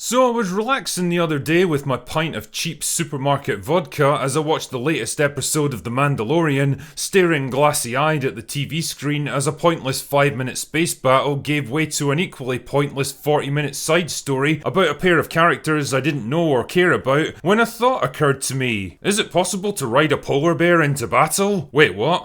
So I was relaxing the other day with my pint of cheap supermarket vodka as I watched the latest episode of The Mandalorian, staring glassy-eyed at the TV screen as a pointless 5-minute space battle gave way to an equally pointless 40-minute side story about a pair of characters I didn't know or care about, when a thought occurred to me. Is it possible to ride a polar bear into battle? Wait, what?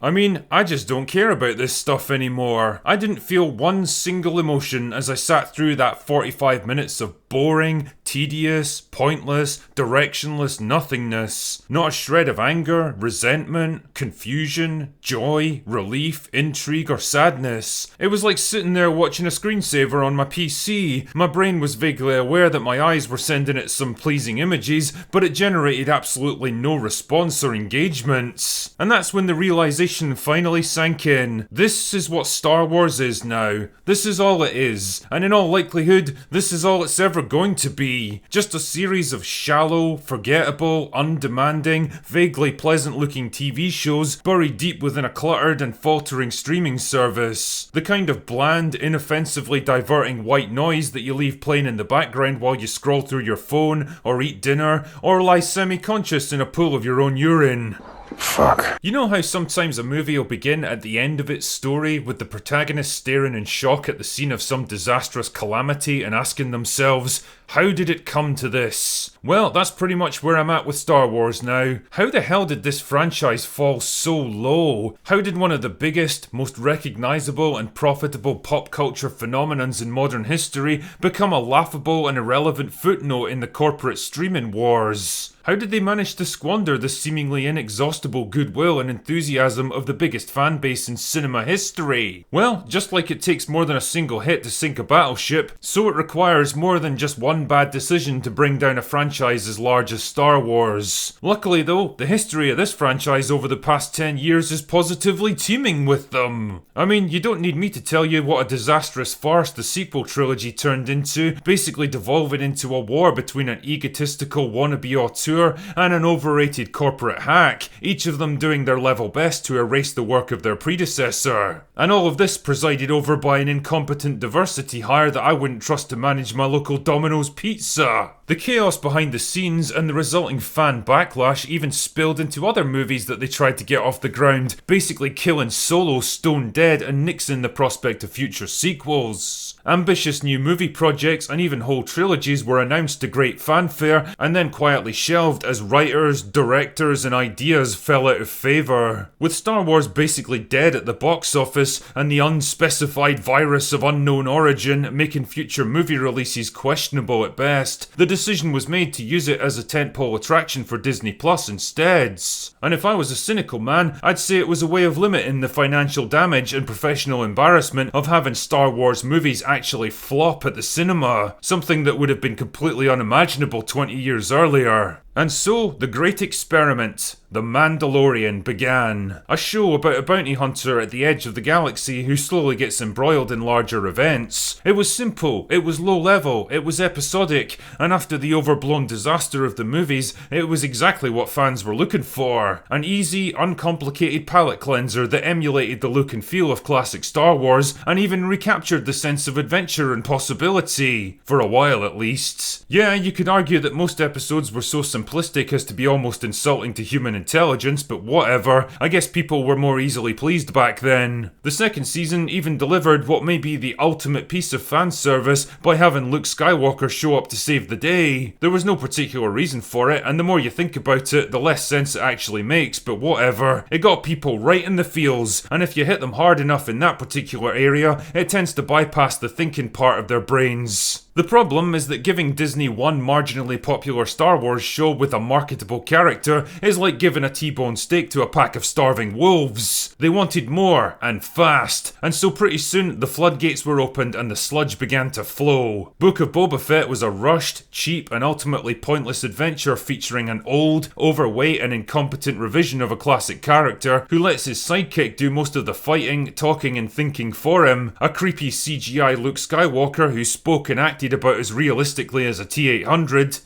I mean, I just don't care about this stuff anymore. I didn't feel one single emotion as I sat through that 45 minutes of boring, tedious, pointless, directionless nothingness. Not a shred of anger, resentment, confusion, joy, relief, intrigue, or sadness. It was like sitting there watching a screensaver on my PC. My brain was vaguely aware that my eyes were sending it some pleasing images, but it generated absolutely no response or engagement. And that's when the realization finally sank in. This is what Star Wars is now. This is all it is. And in all likelihood, this is all it's ever going to be. Just a series of shallow, forgettable, undemanding, vaguely pleasant looking TV shows buried deep within a cluttered and faltering streaming service. The kind of bland, inoffensively diverting white noise that you leave playing in the background while you scroll through your phone, or eat dinner, or lie semi-conscious in a pool of your own urine. Fuck. You know how sometimes a movie will begin at the end of its story with the protagonist staring in shock at the scene of some disastrous calamity and asking themselves, how did it come to this? Well, that's pretty much where I'm at with Star Wars now. How the hell did this franchise fall so low? How did one of the biggest, most recognisable and profitable pop culture phenomenons in modern history become a laughable and irrelevant footnote in the corporate streaming wars? How did they manage to squander the seemingly inexhaustible goodwill and enthusiasm of the biggest fan base in cinema history? Well, just like it takes more than a single hit to sink a battleship, so it requires more than just one bad decision to bring down a franchise as large as Star Wars. Luckily though, the history of this franchise over the past 10 years is positively teeming with them. I mean, you don't need me to tell you what a disastrous farce the sequel trilogy turned into, basically devolving into a war between an egotistical wannabe auteur and an overrated corporate hack, each of them doing their level best to erase the work of their predecessor. And all of this presided over by an incompetent diversity hire that I wouldn't trust to manage my local Domino's pizza. The chaos behind the scenes and the resulting fan backlash even spilled into other movies that they tried to get off the ground, basically killing Solo stone dead and nixing the prospect of future sequels. Ambitious new movie projects and even whole trilogies were announced to great fanfare and then quietly shelved as writers, directors and ideas fell out of favour. With Star Wars basically dead at the box office and the unspecified virus of unknown origin making future movie releases questionable at best, the decision was made to use it as a tentpole attraction for Disney Plus instead. And if I was a cynical man, I'd say it was a way of limiting the financial damage and professional embarrassment of having Star Wars movies actually flop at the cinema, something that would have been completely unimaginable 20 years earlier. And so, the great experiment, The Mandalorian, began. A show about a bounty hunter at the edge of the galaxy who slowly gets embroiled in larger events. It was simple, it was low level, it was episodic, and after the overblown disaster of the movies, it was exactly what fans were looking for. An easy, uncomplicated palate cleanser that emulated the look and feel of classic Star Wars, and even recaptured the sense of adventure and possibility. For a while at least. Yeah, you could argue that most episodes were so simplistic as to be almost insulting to human intelligence, but whatever. I guess people were more easily pleased back then. The second season even delivered what may be the ultimate piece of fan service by having Luke Skywalker show up to save the day. There was no particular reason for it, and the more you think about it, the less sense it actually makes, but whatever. It got people right in the feels, and if you hit them hard enough in that particular area, it tends to bypass the thinking part of their brains. The problem is that giving Disney one marginally popular Star Wars show with a marketable character is like giving a T-bone steak to a pack of starving wolves. They wanted more, and fast, and so pretty soon the floodgates were opened and the sludge began to flow. Book of Boba Fett was a rushed, cheap, and ultimately pointless adventure featuring an old, overweight, and incompetent revision of a classic character who lets his sidekick do most of the fighting, talking, and thinking for him, a creepy CGI Luke Skywalker who spoke and acted about as realistically as a T-800.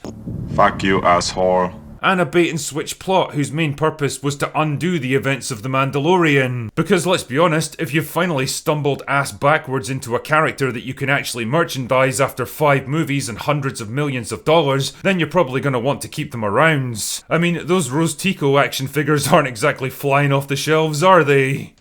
Fuck you, asshole. and a bait and switch plot whose main purpose was to undo the events of The Mandalorian. Because let's be honest, if you've finally stumbled ass backwards into a character that you can actually merchandise after 5 movies and hundreds of millions of dollars, then you're probably going to want to keep them around. I mean, those Rose Tico action figures aren't exactly flying off the shelves, are they?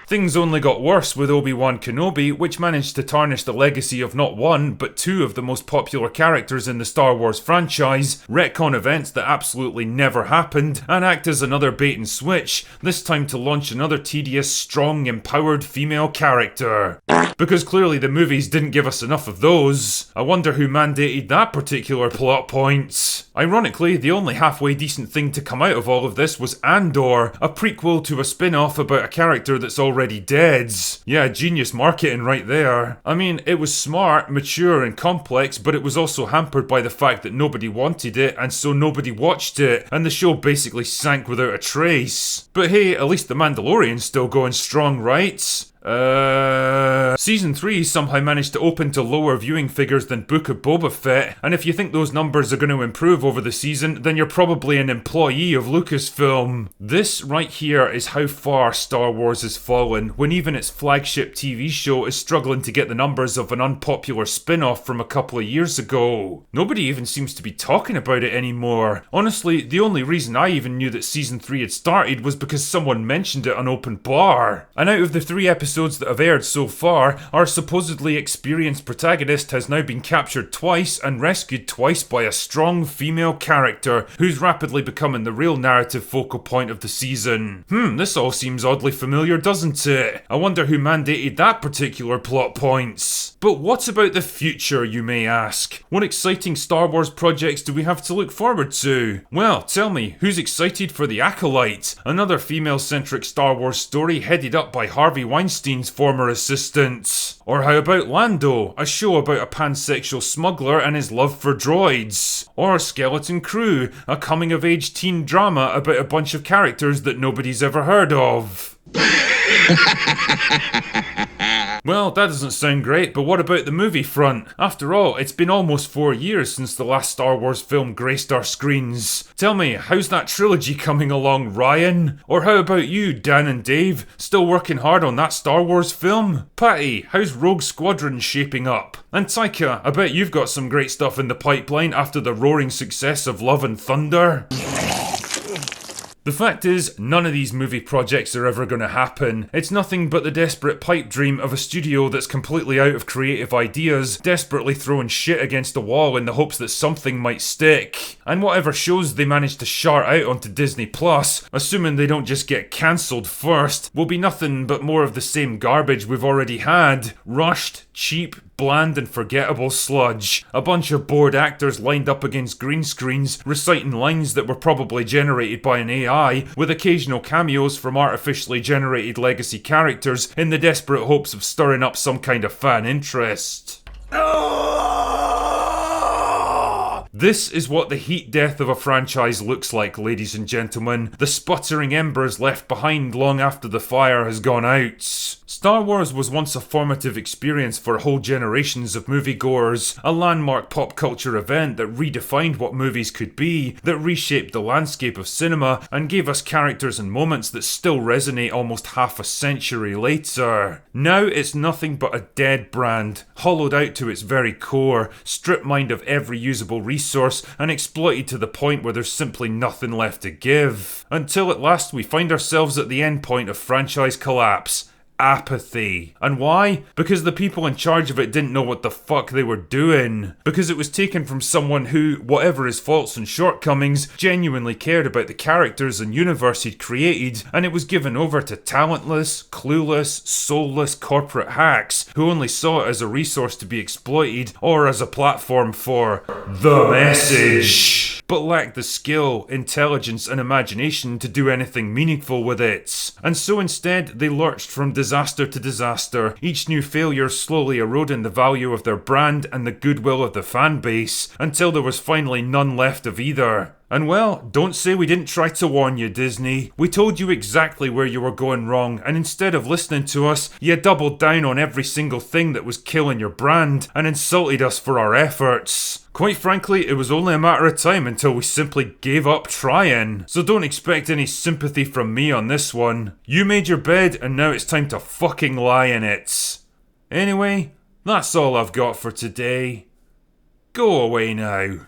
Things only got worse with Obi-Wan Kenobi, which managed to tarnish the legacy of not one, but 2 of the most popular characters in the Star Wars franchise, retcon events that absolutely never happened, and act as another bait and switch, this time to launch another tedious, strong, empowered female character. Because clearly the movies didn't give us enough of those. I wonder who mandated that particular plot point. Ironically, the only halfway decent thing to come out of all of this was Andor, a prequel to a spin-off about a character that's already dead. Yeah, genius marketing right there. I mean, it was smart, mature and complex, but it was also hampered by the fact that nobody wanted it, and so nobody watched it, and the show basically sank without a trace. But hey, at least The Mandalorian's still going strong, right? Season 3 somehow managed to open to lower viewing figures than Book of Boba Fett, and if you think those numbers are going to improve over the season, then you're probably an employee of Lucasfilm. This right here is how far Star Wars has fallen, when even its flagship TV show is struggling to get the numbers of an unpopular spin-off from a couple of years ago. Nobody even seems to be talking about it anymore. Honestly, the only reason I even knew that Season 3 had started was because someone mentioned it on Open Bar. And out of the 3 episodes that have aired so far, our supposedly experienced protagonist has now been captured twice and rescued twice by a strong female character who's rapidly becoming the real narrative focal point of the season. This all seems oddly familiar, doesn't it? I wonder who mandated that particular plot point. But what about the future, you may ask? What exciting Star Wars projects do we have to look forward to? Well, tell me, who's excited for The Acolyte? Another female-centric Star Wars story headed up by Harvey Weinstein's former assistant. Or how about Lando, a show about a pansexual smuggler and his love for droids? Or Skeleton Crew, a coming-of-age teen drama about a bunch of characters that nobody's ever heard of. Well, that doesn't sound great, but what about the movie front? After all, it's been almost 4 years since the last Star Wars film graced our screens. Tell me, how's that trilogy coming along, Ryan? Or how about you, Dan and Dave? Still working hard on that Star Wars film? Patty, how's Rogue Squadron shaping up? And Taika, I bet you've got some great stuff in the pipeline after the roaring success of Love and Thunder. The fact is, none of these movie projects are ever going to happen. It's nothing but the desperate pipe dream of a studio that's completely out of creative ideas, desperately throwing shit against the wall in the hopes that something might stick. And whatever shows they manage to shart out onto Disney Plus, assuming they don't just get cancelled first, will be nothing but more of the same garbage we've already had. Rushed, cheap, bland and forgettable sludge. A bunch of bored actors lined up against green screens, reciting lines that were probably generated by an AI, with occasional cameos from artificially generated legacy characters in the desperate hopes of stirring up some kind of fan interest. This is what the heat death of a franchise looks like, ladies and gentlemen. The sputtering embers left behind long after the fire has gone out. Star Wars was once a formative experience for whole generations of moviegoers, a landmark pop culture event that redefined what movies could be, that reshaped the landscape of cinema, and gave us characters and moments that still resonate almost half a century later. Now it's nothing but a dead brand, hollowed out to its very core, strip-mined of every usable resource, and exploited to the point where there's simply nothing left to give. Until at last we find ourselves at the end point of franchise collapse. Apathy. And why? Because the people in charge of it didn't know what the fuck they were doing. Because it was taken from someone who, whatever his faults and shortcomings, genuinely cared about the characters and universe he'd created, and it was given over to talentless, clueless, soulless corporate hacks who only saw it as a resource to be exploited or as a platform for the message, but lacked the skill, intelligence and imagination to do anything meaningful with it. And so instead they lurched from disaster to disaster, each new failure slowly eroding the value of their brand and the goodwill of the fan base, until there was finally none left of either. And well, don't say we didn't try to warn you, Disney. We told you exactly where you were going wrong, and instead of listening to us, you doubled down on every single thing that was killing your brand, and insulted us for our efforts. Quite frankly, it was only a matter of time until we simply gave up trying. So don't expect any sympathy from me on this one. You made your bed, and now it's time to fucking lie in it. Anyway, that's all I've got for today. Go away now.